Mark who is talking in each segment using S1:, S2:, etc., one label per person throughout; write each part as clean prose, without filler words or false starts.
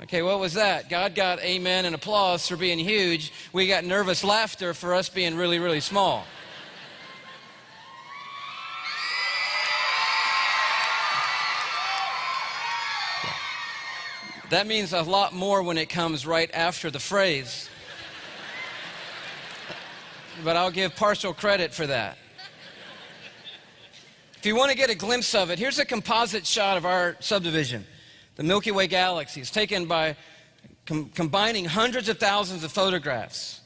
S1: Okay, what was that? God got amen and applause for being huge. We got nervous laughter for us being really, really small. That means a lot more when it comes right after the phrase. But I'll give partial credit for that. If you want to get a glimpse of it, here's a composite shot of our subdivision, the Milky Way galaxy. It's taken by combining hundreds of thousands of photographs.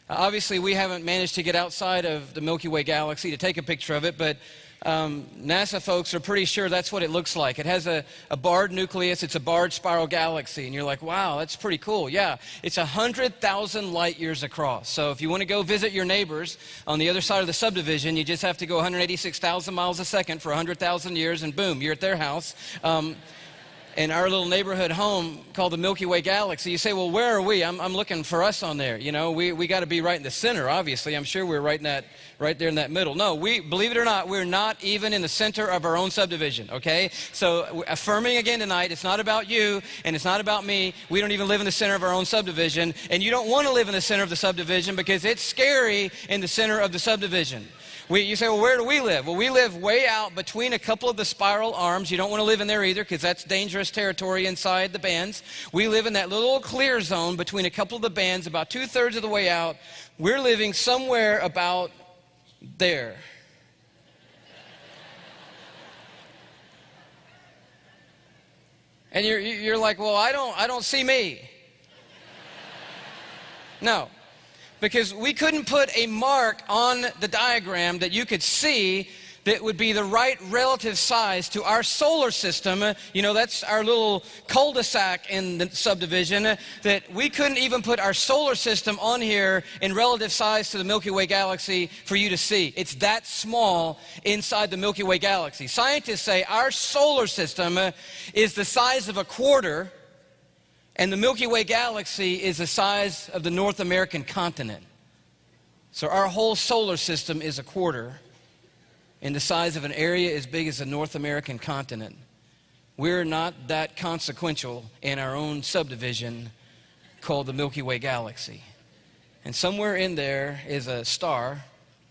S1: Obviously, we haven't managed to get outside of the Milky Way galaxy to take a picture of it, but NASA folks are pretty sure that's what it looks like. It has a barred nucleus. It's a barred spiral galaxy. And you're like, wow, that's pretty cool. Yeah, it's 100,000 light years across. So if you want to go visit your neighbors on the other side of the subdivision, you just have to go 186,000 miles a second for 100,000 years, and boom, you're at their house. In our little neighborhood home called the Milky Way Galaxy. You say, well, where are we? I'm looking for us on there. You know, we got to be right in the center, obviously. I'm sure we're right there in that middle. No, believe it or not, we're not even in the center of our own subdivision, okay? So affirming again tonight, it's not about you and it's not about me. We don't even live in the center of our own subdivision, and you don't want to live in the center of the subdivision because it's scary in the center of the subdivision. You say, well, where do we live? Well, we live way out between a couple of the spiral arms. You don't want to live in there either because that's dangerous territory inside the bands. We live in that little clear zone between a couple of the bands, about 2/3 of the way out. We're living somewhere about there. And you're like, well, I don't see me. No. Because we couldn't put a mark on the diagram that you could see that would be the right relative size to our solar system. You know, that's our little cul-de-sac in the subdivision, that we couldn't even put our solar system on here in relative size to the Milky Way galaxy for you to see. It's that small inside the Milky Way galaxy. Scientists say our solar system is the size of a quarter, and the Milky Way galaxy is the size of the North American continent. So our whole solar system is a quarter in the size of an area as big as the North American continent. We're not that consequential in our own subdivision called the Milky Way galaxy. And somewhere in there is a star,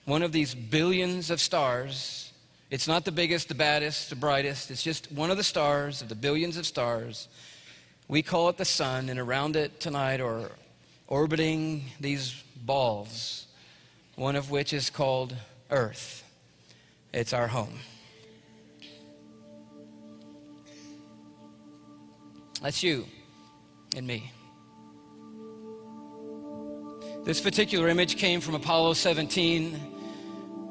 S1: one of these billions of stars. It's not the biggest, the baddest, the brightest. It's just one of the stars of the billions of stars. We call it the sun, and around it tonight are orbiting these balls, one of which is called Earth. It's our home. That's you and me. This particular image came from Apollo 17.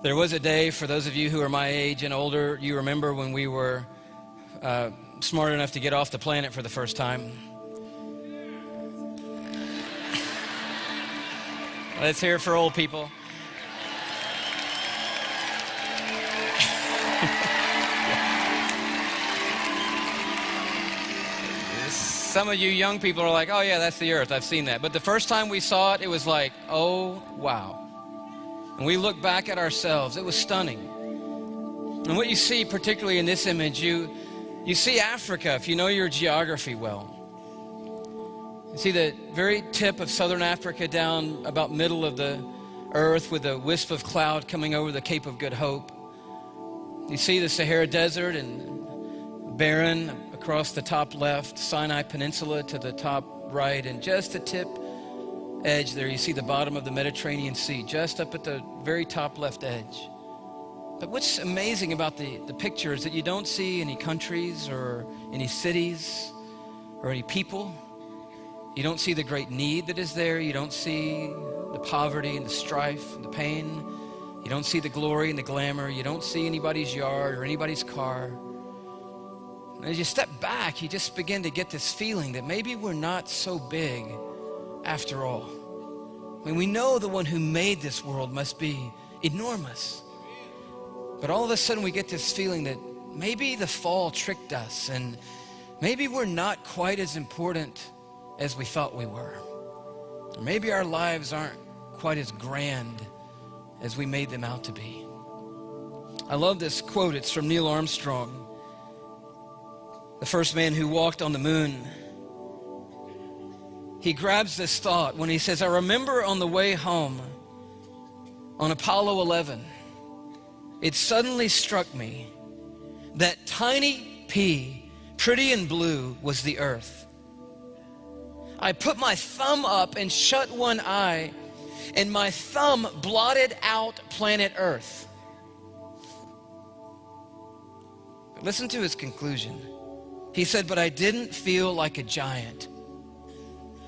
S1: There was a day, for those of you who are my age and older, you remember when we were smart enough to get off the planet for the first time. Let's hear it for old people. Some of you young people are like, oh yeah, that's the Earth, I've seen that. But the first time we saw it, it was like, oh wow. And we look back at ourselves, it was stunning. And what you see, particularly in this image, you see Africa, if you know your geography well. You see the very tip of southern Africa down about middle of the earth with a wisp of cloud coming over the Cape of Good Hope. You see the Sahara Desert and barren across the top left, Sinai Peninsula to the top right, and just the tip edge there, you see the bottom of the Mediterranean Sea, just up at the very top left edge. But what's amazing about the picture is that you don't see any countries or any cities or any people. You don't see the great need that is there. You don't see the poverty and the strife and the pain. You don't see the glory and the glamour. You don't see anybody's yard or anybody's car. And as you step back, you just begin to get this feeling that maybe we're not so big after all. I mean, we know the one who made this world must be enormous. But all of a sudden we get this feeling that maybe the fall tricked us and maybe we're not quite as important as we thought we were. Or maybe our lives aren't quite as grand as we made them out to be. I love this quote. It's from Neil Armstrong, the first man who walked on the moon. he grabs this thought when he says, I remember on the way home on Apollo 11, it suddenly struck me that tiny pea, pretty and blue, was the earth. I put my thumb up and shut one eye, and my thumb blotted out planet Earth. Listen to his conclusion. He said, but I didn't feel like a giant.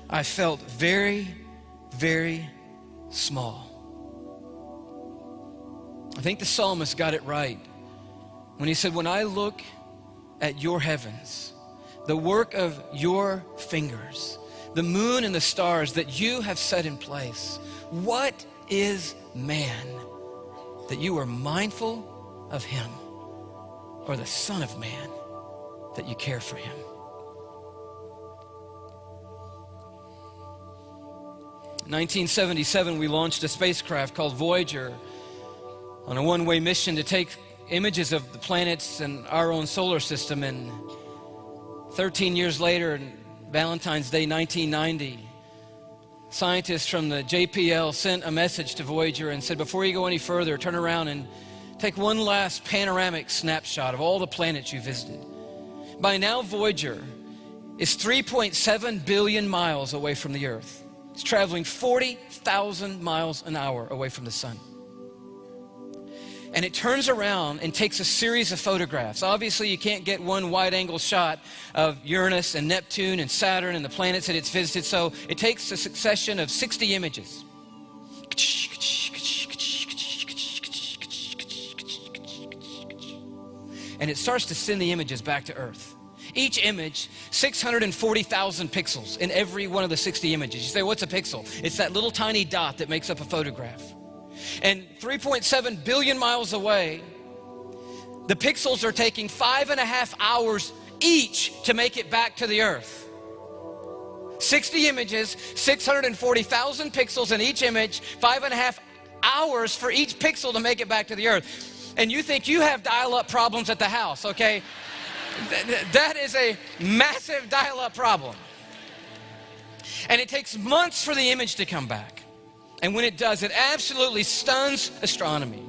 S1: I felt very, very small. I think the psalmist got it right when he said, when I look at your heavens, the work of your fingers, the moon and the stars that you have set in place, what is man that you are mindful of him, or the Son of Man that you care for him? In 1977, we launched a spacecraft called Voyager on a one-way mission to take images of the planets and our own solar system. And 13 years later, on Valentine's Day 1990, scientists from the JPL sent a message to Voyager and said, before you go any further, turn around and take one last panoramic snapshot of all the planets you visited. By now, Voyager is 3.7 billion miles away from the Earth. It's traveling 40,000 miles an hour away from the sun. And it turns around and takes a series of photographs. Obviously, you can't get one wide-angle shot of Uranus and Neptune and Saturn and the planets that it's visited, so it takes a succession of 60 images. And it starts to send the images back to Earth. Each image, 640,000 pixels in every one of the 60 images. You say, what's a pixel? It's that little tiny dot that makes up a photograph. And 3.7 billion miles away, the pixels are taking 5.5 hours each to make it back to the Earth. 60 images, 640,000 pixels in each image, 5.5 hours for each pixel to make it back to the Earth. And you think you have dial-up problems at the house, okay? That is a massive dial-up problem. And it takes months for the image to come back. And when it does, it absolutely stuns astronomy.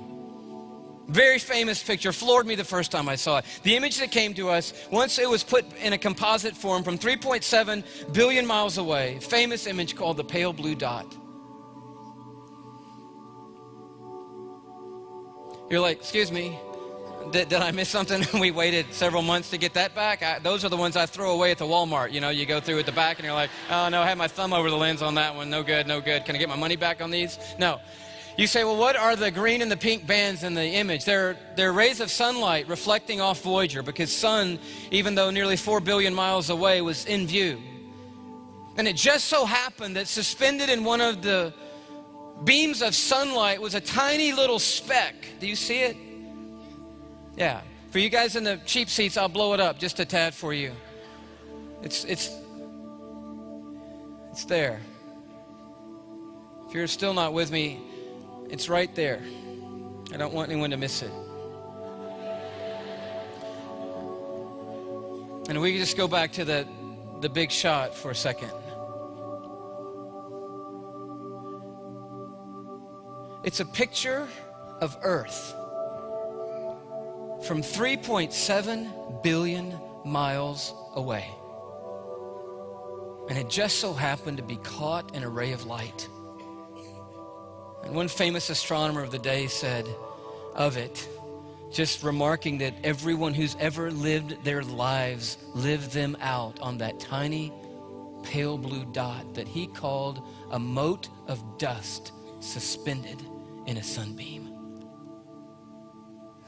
S1: Very famous picture, floored me the first time I saw it. The image that came to us, once it was put in a composite form from 3.7 billion miles away, famous image called the pale blue dot. You're like, excuse me, did I miss something? We waited several months to get that back. Those are the ones I throw away at the Walmart. You know, you go through at the back and you're like, oh no, I had my thumb over the lens on that one. No good, no good. Can I get my money back on these? No. You say, well, what are the green and the pink bands in the image? They're rays of sunlight reflecting off Voyager, because sun, even though nearly 4 billion miles away, was in view. And it just so happened that suspended in one of the beams of sunlight was a tiny little speck. Do you see it? Yeah. For you guys in the cheap seats, I'll blow it up just a tad for you. It's there. If you're still not with me, it's right there. I don't want anyone to miss it. And we can just go back to the big shot for a second. It's a picture of Earth from 3.7 billion miles away. And it just so happened to be caught in a ray of light. And one famous astronomer of the day said of it, just remarking that everyone who's ever lived their lives lived them out on that tiny pale blue dot that he called a mote of dust suspended in a sunbeam.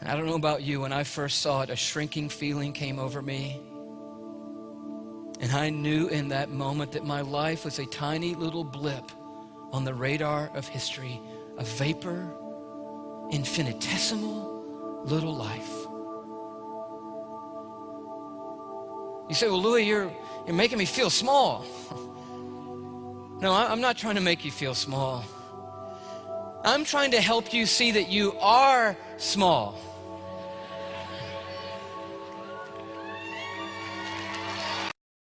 S1: I don't know about you, when I first saw it, a shrinking feeling came over me. And I knew in that moment that my life was a tiny little blip on the radar of history, a vapor, infinitesimal little life. You say, well, Louie, you're making me feel small. No, I'm not trying to make you feel small. I'm trying to help you see that you are small.